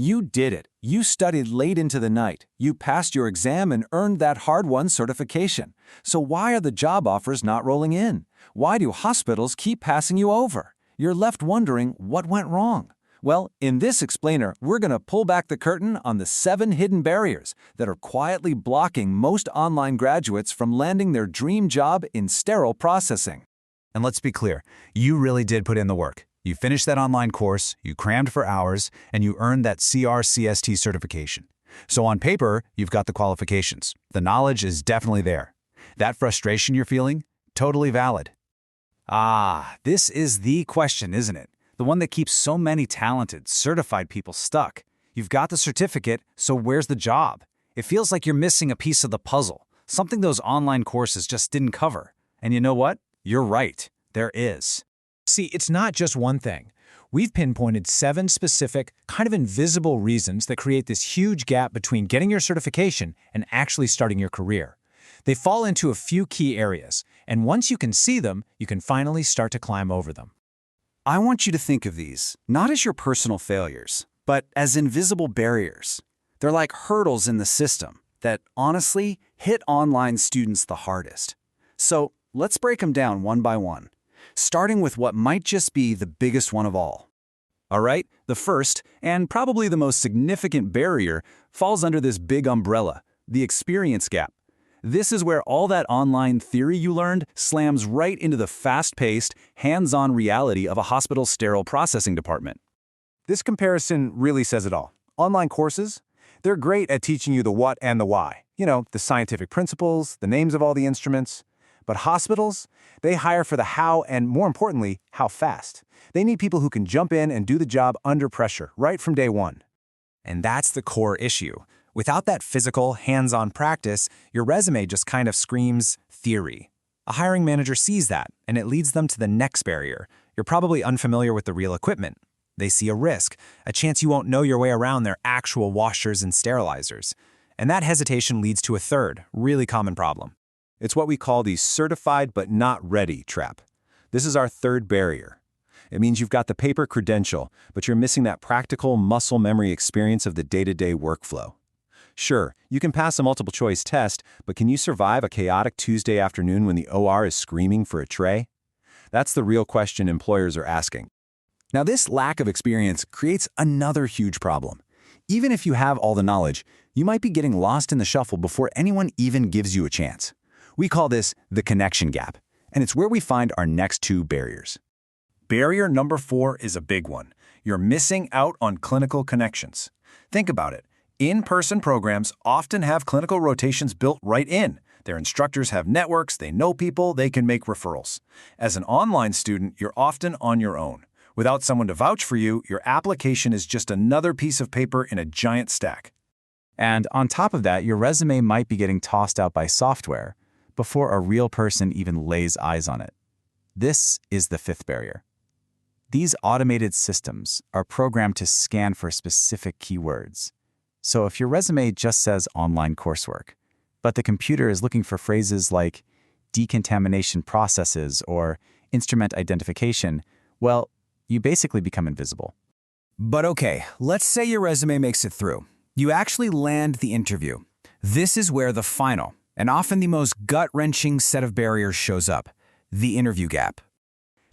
You did it. You studied late into the night. You passed your exam and earned that hard-won certification. So why are the job offers not rolling in? Why do hospitals keep passing you over? You're left wondering what went wrong. Well, in this explainer, we're going to pull back the curtain on the 7 hidden barriers that are quietly blocking most online graduates from landing their dream job in sterile processing. And let's be clear, you really did put in the work. You finished that online course, you crammed for hours, and you earned that CRCST certification. So on paper, you've got the qualifications. The knowledge is definitely there. That frustration you're feeling, totally valid. This is the question, isn't it? The one that keeps so many talented, certified people stuck. You've got the certificate, so where's the job? It feels like you're missing a piece of the puzzle, something those online courses just didn't cover. And you know what? You're right. There is. See, it's not just one thing. We've pinpointed 7 specific, kind of invisible reasons that create this huge gap between getting your certification and actually starting your career. They fall into a few key areas, and once you can see them, you can finally start to climb over them. I want you to think of these, not as your personal failures, but as invisible barriers. They're like hurdles in the system that, honestly, hit online students the hardest. So let's break them down one by one, starting with what might just be the biggest one of all. All right, the first, and probably the most significant barrier, falls under this big umbrella, the experience gap. This is where all that online theory you learned slams right into the fast-paced, hands-on reality of a hospital's sterile processing department. This comparison really says it all. Online courses, they're great at teaching you the what and the why. You know, the scientific principles, the names of all the instruments. But hospitals, they hire for the how and, more importantly, how fast. They need people who can jump in and do the job under pressure, right from day one. And that's the core issue. Without that physical, hands-on practice, your resume just kind of screams theory. A hiring manager sees that, and it leads them to the next barrier. You're probably unfamiliar with the real equipment. They see a risk, a chance you won't know your way around their actual washers and sterilizers. And that hesitation leads to a third, really common problem. It's what we call the certified but not ready trap. This is our third barrier. It means you've got the paper credential, but you're missing that practical muscle memory experience of the day-to-day workflow. Sure, you can pass a multiple-choice test, but can you survive a chaotic Tuesday afternoon when the OR is screaming for a tray? That's the real question employers are asking. Now, this lack of experience creates another huge problem. Even if you have all the knowledge, you might be getting lost in the shuffle before anyone even gives you a chance. We call this the connection gap, and it's where we find our next 2 barriers. Barrier number 4 is a big one. You're missing out on clinical connections. Think about it. In-person programs often have clinical rotations built right in. Their instructors have networks, they know people, they can make referrals. As an online student, you're often on your own. Without someone to vouch for you, your application is just another piece of paper in a giant stack. And on top of that, your resume might be getting tossed out by software before a real person even lays eyes on it. This is the 5th barrier. These automated systems are programmed to scan for specific keywords. So if your resume just says online coursework, but the computer is looking for phrases like decontamination processes or instrument identification, well, you basically become invisible. But okay, let's say your resume makes it through. You actually land the interview. This is where the final, and often the most gut-wrenching set of barriers shows up, the interview gap.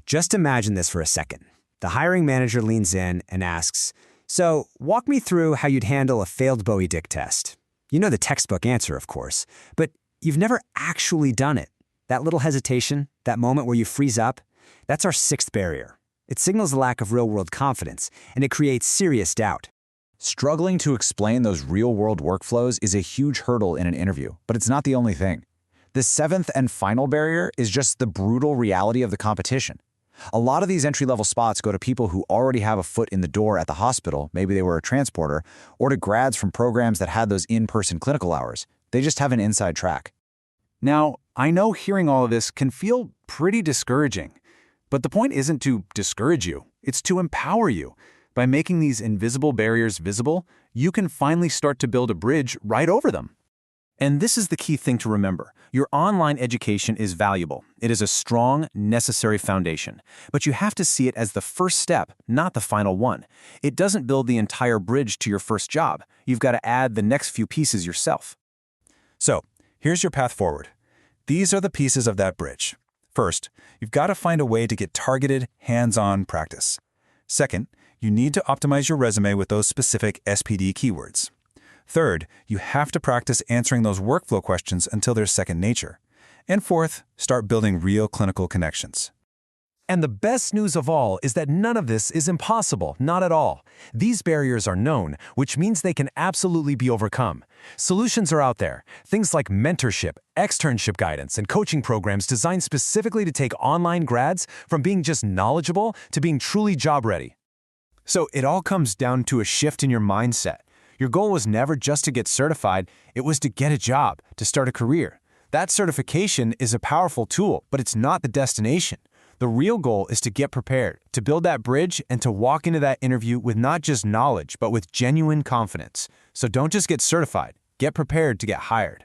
Just imagine this for a second. The hiring manager leans in and asks, "So, walk me through how you'd handle a failed Bowie Dick test." You know the textbook answer, of course, but you've never actually done it. That little hesitation, that moment where you freeze up, that's our 6th barrier. It signals a lack of real-world confidence, and it creates serious doubt. Struggling to explain those real-world workflows is a huge hurdle in an interview, but it's not the only thing. The 7th and final barrier is just the brutal reality of the competition. A lot of these entry-level spots go to people who already have a foot in the door at the hospital, maybe they were a transporter, or to grads from programs that had those in-person clinical hours. They just have an inside track. Now, I know hearing all of this can feel pretty discouraging, but the point isn't to discourage you, it's to empower you. By making these invisible barriers visible, you can finally start to build a bridge right over them. And this is the key thing to remember. Your online education is valuable. It is a strong, necessary foundation. But you have to see it as the first step, not the final one. It doesn't build the entire bridge to your first job. You've got to add the next few pieces yourself. So, here's your path forward. These are the pieces of that bridge. First, you've got to find a way to get targeted, hands-on practice. Second, you need to optimize your resume with those specific SPD keywords. Third, you have to practice answering those workflow questions until they're second nature. And fourth, start building real clinical connections. And the best news of all is that none of this is impossible, not at all. These barriers are known, which means they can absolutely be overcome. Solutions are out there, things like mentorship, externship guidance, and coaching programs designed specifically to take online grads from being just knowledgeable to being truly job-ready. So it all comes down to a shift in your mindset. Your goal was never just to get certified, it was to get a job, to start a career. That certification is a powerful tool, but it's not the destination. The real goal is to get prepared, to build that bridge, and to walk into that interview with not just knowledge, but with genuine confidence. So don't just get certified, get prepared to get hired.